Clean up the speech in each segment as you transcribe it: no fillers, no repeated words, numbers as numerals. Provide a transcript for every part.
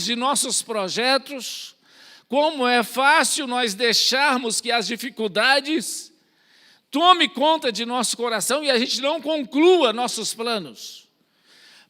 de nossos projetos, como é fácil nós deixarmos que as dificuldades tome conta de nosso coração e a gente não conclua nossos planos.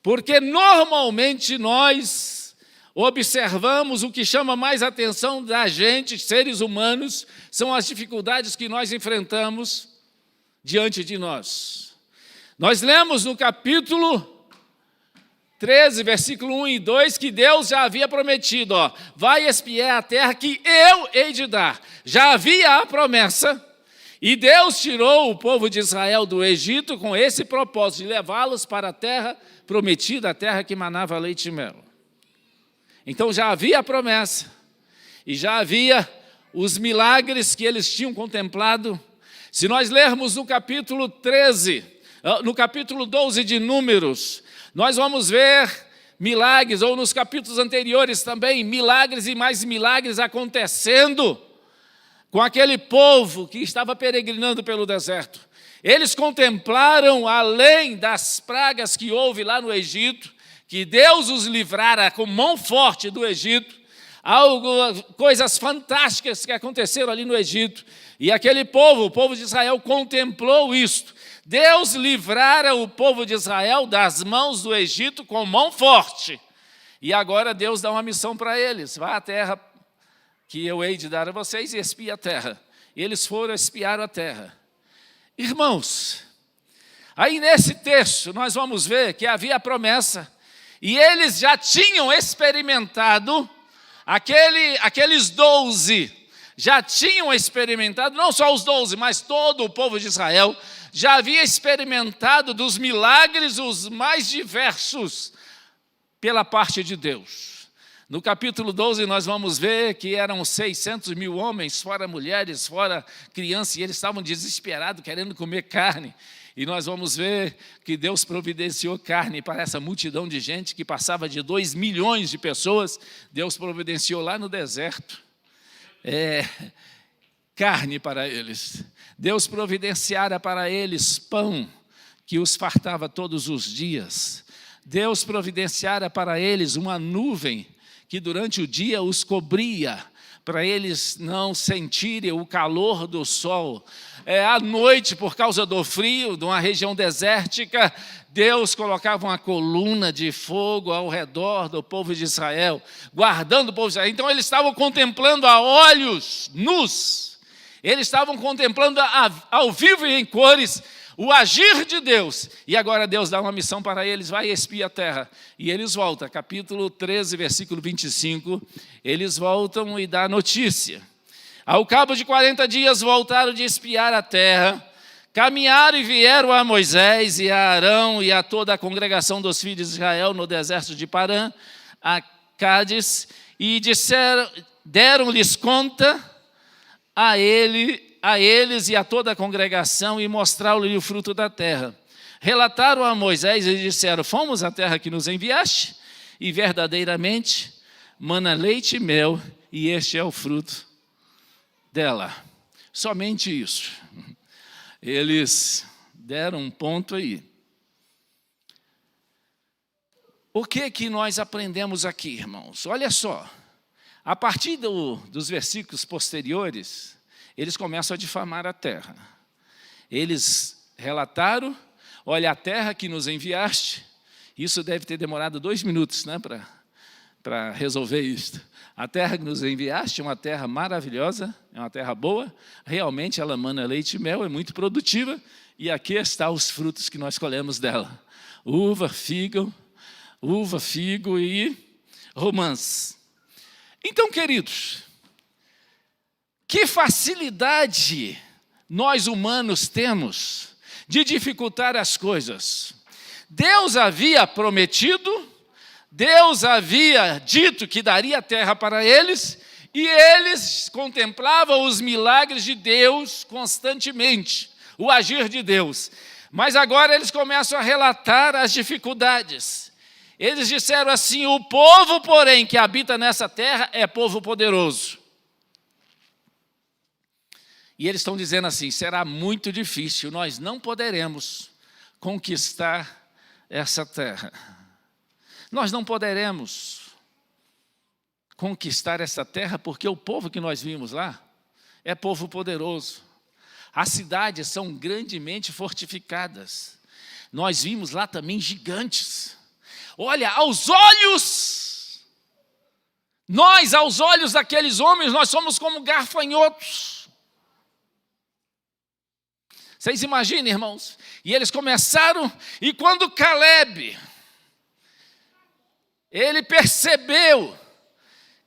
Porque normalmente nós observamos o que chama mais atenção da gente, seres humanos, são as dificuldades que nós enfrentamos diante de nós. Nós lemos no capítulo 13, versículo 1 e 2, que Deus já havia prometido, vai espiar a terra que eu hei de dar. Já havia a promessa, e Deus tirou o povo de Israel do Egito com esse propósito, de levá-los para a terra prometida, a terra que manava leite e mel. Então já havia a promessa, e já havia os milagres que eles tinham contemplado. Se nós lermos no capítulo 13, no capítulo 12 de Números, nós vamos ver milagres, ou nos capítulos anteriores também, milagres e mais milagres acontecendo com aquele povo que estava peregrinando pelo deserto. Eles contemplaram, além das pragas que houve lá no Egito, que Deus os livrara com mão forte do Egito, coisas fantásticas que aconteceram ali no Egito. E aquele povo, o povo de Israel, contemplou isto. Deus livrara o povo de Israel das mãos do Egito com mão forte. E agora Deus dá uma missão para eles. Vá à terra que eu hei de dar a vocês e espie a terra. E eles foram espiar a terra. Irmãos, aí nesse texto nós vamos ver que havia a promessa. E eles já tinham experimentado, aqueles 12 já tinham experimentado, não só os 12, mas todo o povo de Israel, já havia experimentado dos milagres os mais diversos pela parte de Deus. No capítulo 12 nós vamos ver que eram 600 mil homens, fora mulheres, fora crianças, e eles estavam desesperados, querendo comer carne. E nós vamos ver que Deus providenciou carne para essa multidão de gente, que passava de 2 milhões de pessoas. Deus providenciou lá no deserto carne para eles. Deus providenciara para eles pão que os fartava todos os dias. Deus providenciara para eles uma nuvem que durante o dia os cobria, para eles não sentirem o calor do sol. À noite, por causa do frio, de uma região desértica, Deus colocava uma coluna de fogo ao redor do povo de Israel, guardando o povo de Israel. Então eles estavam contemplando a olhos nus, eles estavam contemplando ao vivo e em cores o agir de Deus. E agora Deus dá uma missão para eles, vai espiar a terra. E eles voltam, capítulo 13, versículo 25, eles voltam e dão notícia. Ao cabo de 40 dias voltaram de espiar a terra, caminharam e vieram a Moisés e a Arão e a toda a congregação dos filhos de Israel no deserto de Parã, a Cádiz, e deram-lhes conta a eles e a toda a congregação, e mostraram-lhe o fruto da terra. Relataram a Moisés e disseram: fomos à terra que nos enviaste, e verdadeiramente mana leite e mel, e este é o fruto dela. Somente isso. Eles deram um ponto aí. O que nós aprendemos aqui, irmãos? Olha só, a partir dos versículos posteriores, eles começam a difamar a terra. Eles relataram: olha, a terra que nos enviaste. Isso deve ter demorado 2 minutos, né, para resolver isso. A terra que nos enviaste é uma terra maravilhosa, é uma terra boa, realmente ela mana leite e mel, é muito produtiva, e aqui estão os frutos que nós colhemos dela: uva, figo e romãs. Então, queridos, que facilidade nós humanos temos de dificultar as coisas. Deus havia prometido, Deus havia dito que daria terra para eles, e eles contemplavam os milagres de Deus constantemente, o agir de Deus. Mas agora eles começam a relatar as dificuldades. Eles disseram assim: o povo, porém, que habita nessa terra é povo poderoso. E eles estão dizendo assim: será muito difícil, nós não poderemos conquistar essa terra. Nós não poderemos. conquistar essa terra, porque o povo que nós vimos lá é povo poderoso. As cidades são grandemente fortificadas. Nós vimos lá também gigantes. Olha, aos olhos daqueles homens, nós somos como gafanhotos. Vocês imaginem, irmãos? E eles começaram, e quando Caleb, ele percebeu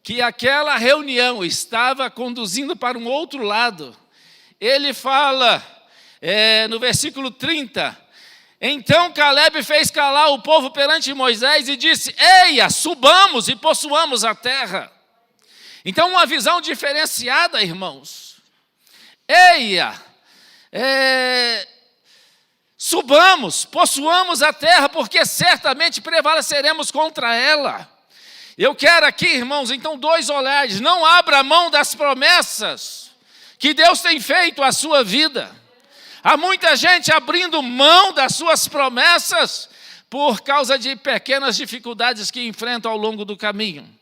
que aquela reunião estava conduzindo para um outro lado, ele fala, no versículo 30, então Caleb fez calar o povo perante Moisés e disse, eia, subamos e possuamos a terra. Então uma visão diferenciada, irmãos. Eia, subamos, possuamos a terra, porque certamente prevaleceremos contra ela. Eu quero aqui, irmãos, então 2 olhares. Não abra mão das promessas que Deus tem feito à sua vida. Há muita gente abrindo mão das suas promessas por causa de pequenas dificuldades que enfrentam ao longo do caminho.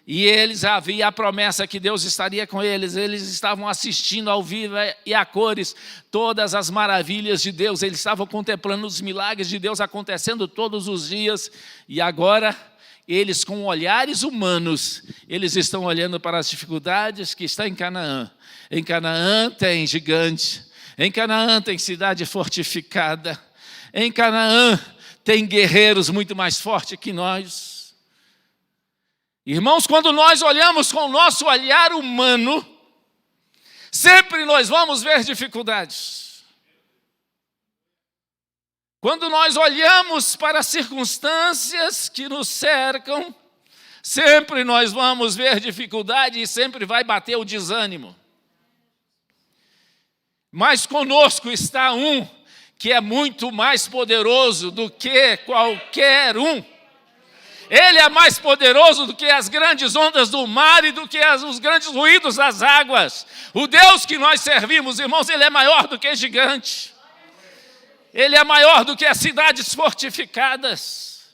E eles havia a promessa que Deus estaria com eles. Eles estavam assistindo ao vivo e a cores todas as maravilhas de Deus. Eles estavam contemplando os milagres de Deus acontecendo todos os dias. E agora, eles com olhares humanos, eles estão olhando para as dificuldades que estão em Canaã. Em Canaã tem gigante. Em Canaã tem cidade fortificada. Em Canaã tem guerreiros muito mais fortes que nós. Irmãos, quando nós olhamos com o nosso olhar humano, sempre nós vamos ver dificuldades. Quando nós olhamos para as circunstâncias que nos cercam, sempre nós vamos ver dificuldade e sempre vai bater o desânimo. Mas conosco está um que é muito mais poderoso do que qualquer um. Ele é mais poderoso do que as grandes ondas do mar e do que os grandes ruídos das águas. O Deus que nós servimos, irmãos, Ele é maior do que gigante. Ele é maior do que as cidades fortificadas.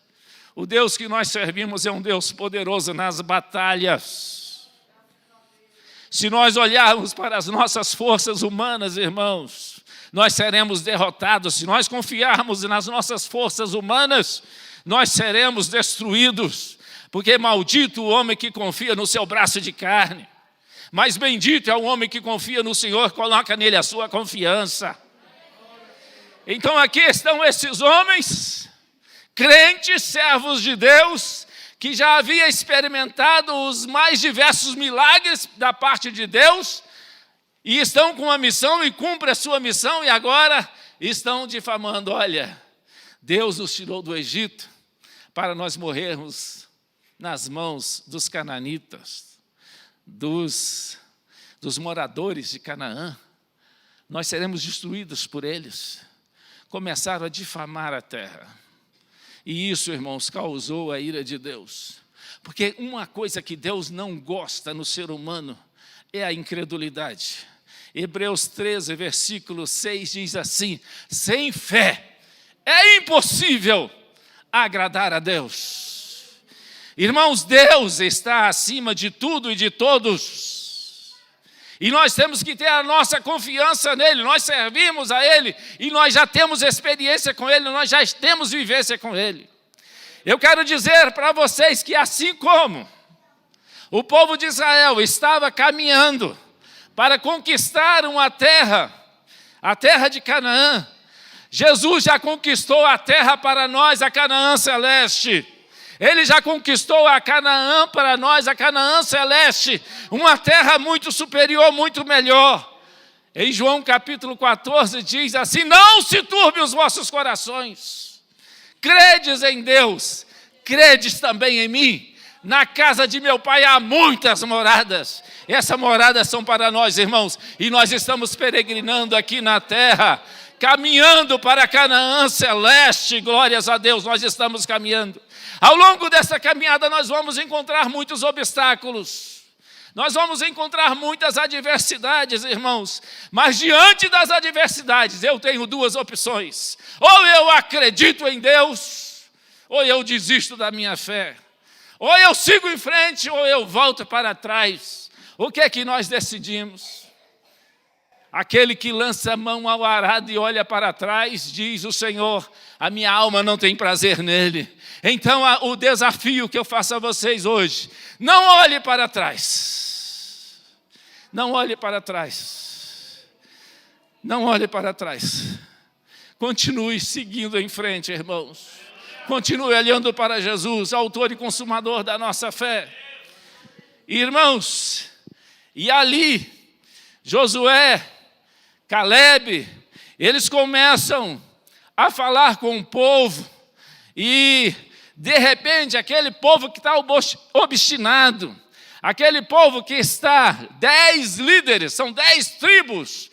O Deus que nós servimos é um Deus poderoso nas batalhas. Se nós olharmos para as nossas forças humanas, irmãos, nós seremos derrotados. Se nós confiarmos nas nossas forças humanas, nós seremos destruídos. Porque maldito o homem que confia no seu braço de carne. Mas bendito é o homem que confia no Senhor, coloca nele a sua confiança. Então aqui estão esses homens, crentes, servos de Deus, que já havia experimentado os mais diversos milagres da parte de Deus, e estão com uma missão e cumprem a sua missão, e agora estão difamando. Olha, Deus nos tirou do Egito para nós morrermos nas mãos dos cananitas, dos moradores de Canaã. Nós seremos destruídos por eles. Começaram a difamar a terra. E isso, irmãos, causou a ira de Deus. Porque uma coisa que Deus não gosta no ser humano é a incredulidade. Hebreus 13, versículo 6 diz assim: sem fé é impossível agradar a Deus. Irmãos, Deus está acima de tudo e de todos. E nós temos que ter a nossa confiança nele. Nós servimos a ele e nós já temos experiência com ele, nós já temos vivência com ele. Eu quero dizer para vocês que assim como o povo de Israel estava caminhando para conquistar uma terra, a terra de Canaã, Jesus já conquistou a terra para nós, a Canaã celeste. Ele já conquistou a Canaã para nós, a Canaã celeste, uma terra muito superior, muito melhor. Em João capítulo 14 diz assim: não se turbe os vossos corações, credes em Deus, credes também em mim. Na casa de meu pai há muitas moradas. Essas moradas são para nós, irmãos, e nós estamos peregrinando aqui na terra, caminhando para Canaã celeste. Glórias a Deus, nós estamos caminhando. Ao longo dessa caminhada nós vamos encontrar muitos obstáculos. Nós vamos encontrar muitas adversidades, irmãos. Mas diante das adversidades eu tenho 2 opções. Ou eu acredito em Deus, ou eu desisto da minha fé. Ou eu sigo em frente, ou eu volto para trás. O que é que nós decidimos? Aquele que lança a mão ao arado e olha para trás, diz o Senhor, a minha alma não tem prazer nele. Então o desafio que eu faço a vocês hoje, não olhe para trás. Não olhe para trás. Não olhe para trás. Continue seguindo em frente, irmãos. Continue olhando para Jesus, autor e consumador da nossa fé. Irmãos, e ali, Josué, Caleb, eles começam a falar com o povo e, de repente, aquele povo que está obstinado, aquele povo que está, 10 líderes, são 10 tribos,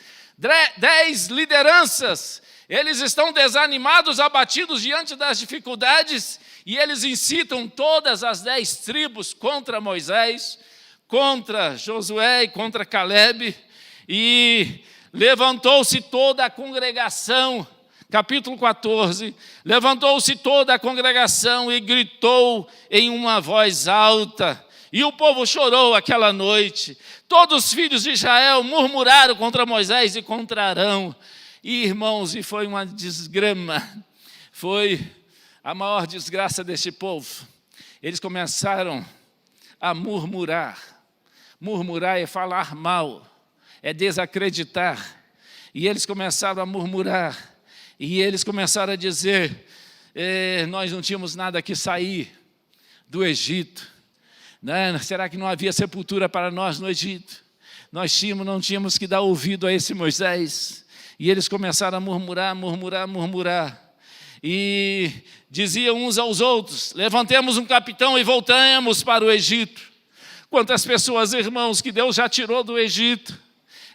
10 lideranças, eles estão desanimados, abatidos diante das dificuldades e eles incitam todas as 10 tribos contra Moisés, contra Josué e contra Caleb, e levantou-se toda a congregação, capítulo 14, levantou-se toda a congregação e gritou em uma voz alta, e o povo chorou aquela noite. Todos os filhos de Israel murmuraram contra Moisés e contra Arão. E, irmãos, e foi uma desgrama, foi a maior desgraça deste povo. Eles começaram a murmurar. Murmurar é falar mal, é desacreditar. E eles começaram a murmurar. E eles começaram a dizer, nós não tínhamos nada que sair do Egito. Né? Será que não havia sepultura para nós no Egito? Nós não tínhamos que dar ouvido a esse Moisés. E eles começaram a murmurar, murmurar, murmurar. E diziam uns aos outros, levantemos um capitão e voltamos para o Egito. Quantas pessoas, irmãos, que Deus já tirou do Egito,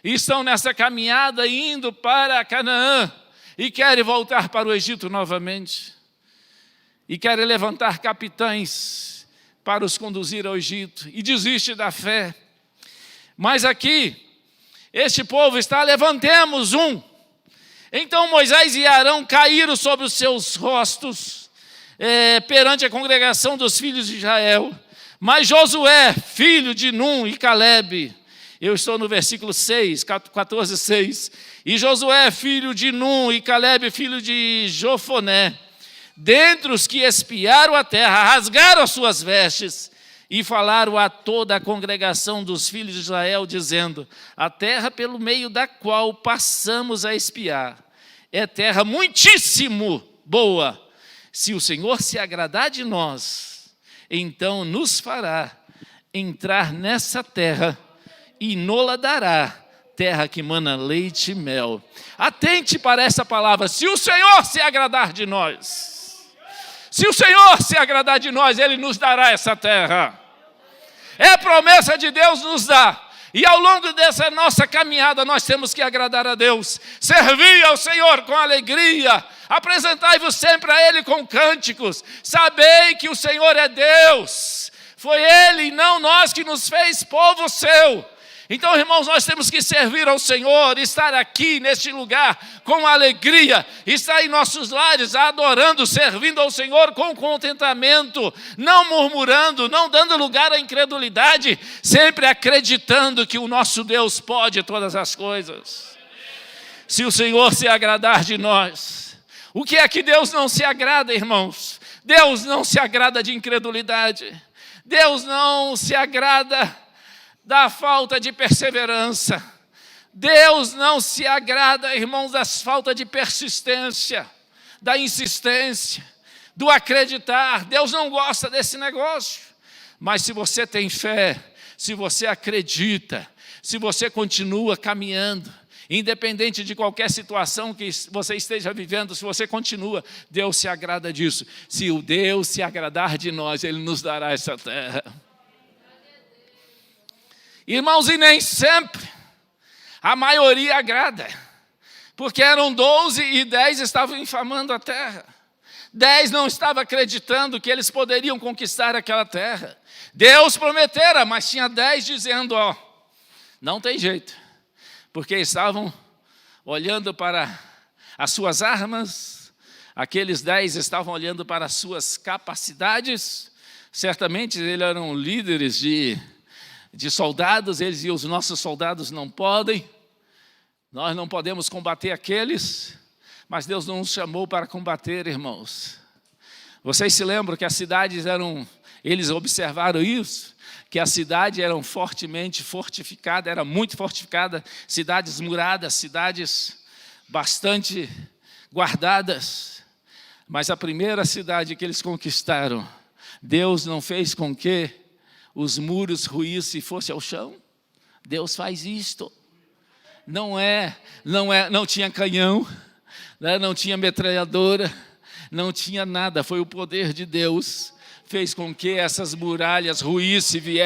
e estão nessa caminhada indo para Canaã, e querem voltar para o Egito novamente. E querem levantar capitães para os conduzir ao Egito. E desiste da fé. Mas aqui, este povo está, levantemos um. Então Moisés e Arão caíram sobre os seus rostos perante a congregação dos filhos de Israel. Mas Josué, filho de Num e Caleb, eu estou no versículo 6, 14, 6. E Josué, filho de Num e Caleb, filho de Jofoné, dentre os que espiaram a terra, rasgaram as suas vestes e falaram a toda a congregação dos filhos de Israel, dizendo, a terra pelo meio da qual passamos a espiar é terra muitíssimo boa. Se o Senhor se agradar de nós, então nos fará entrar nessa terra e nola dará, terra que mana leite e mel. Atente para essa palavra, se o Senhor se agradar de nós, se o Senhor se agradar de nós, Ele nos dará essa terra. É a promessa de Deus nos dá. E ao longo dessa nossa caminhada, nós temos que agradar a Deus. Servir ao Senhor com alegria. Apresentai-vos sempre a Ele com cânticos. Sabei que o Senhor é Deus. Foi Ele e não nós que nos fez povo seu. Então, irmãos, nós temos que servir ao Senhor, estar aqui neste lugar com alegria, estar em nossos lares adorando, servindo ao Senhor com contentamento, não murmurando, não dando lugar à incredulidade, sempre acreditando que o nosso Deus pode todas as coisas. Se o Senhor se agradar de nós, o que é que Deus não se agrada, irmãos? Deus não se agrada de incredulidade, Deus não se agrada da falta de perseverança. Deus não se agrada, irmãos, da falta de persistência, da insistência, do acreditar. Deus não gosta desse negócio. Mas se você tem fé, se você acredita, se você continua caminhando, independente de qualquer situação que você esteja vivendo, se você continua, Deus se agrada disso. Se o Deus se agradar de nós, Ele nos dará essa terra. Irmãos, e nem sempre a maioria agrada, porque eram 12 e 10 estavam infamando a terra. 10 não estavam acreditando que eles poderiam conquistar aquela terra. Deus prometera, mas tinha 10 dizendo, não tem jeito, porque estavam olhando para as suas armas, aqueles 10 estavam olhando para as suas capacidades, Certamente eles eram líderes de soldados, eles e os nossos soldados não podem. Nós não podemos combater aqueles, mas Deus não nos chamou para combater, irmãos. Vocês se lembram que as cidades eles observaram isso? Que as cidades eram fortemente fortificadas, era muito fortificada, cidades muradas, cidades bastante guardadas. Mas a primeira cidade que eles conquistaram, Deus não fez com que os muros ruíssem e fossem ao chão. Deus faz isto. Não tinha canhão, né? Não tinha metralhadora, não tinha nada. Foi o poder de Deus, fez com que essas muralhas ruíssem e viessem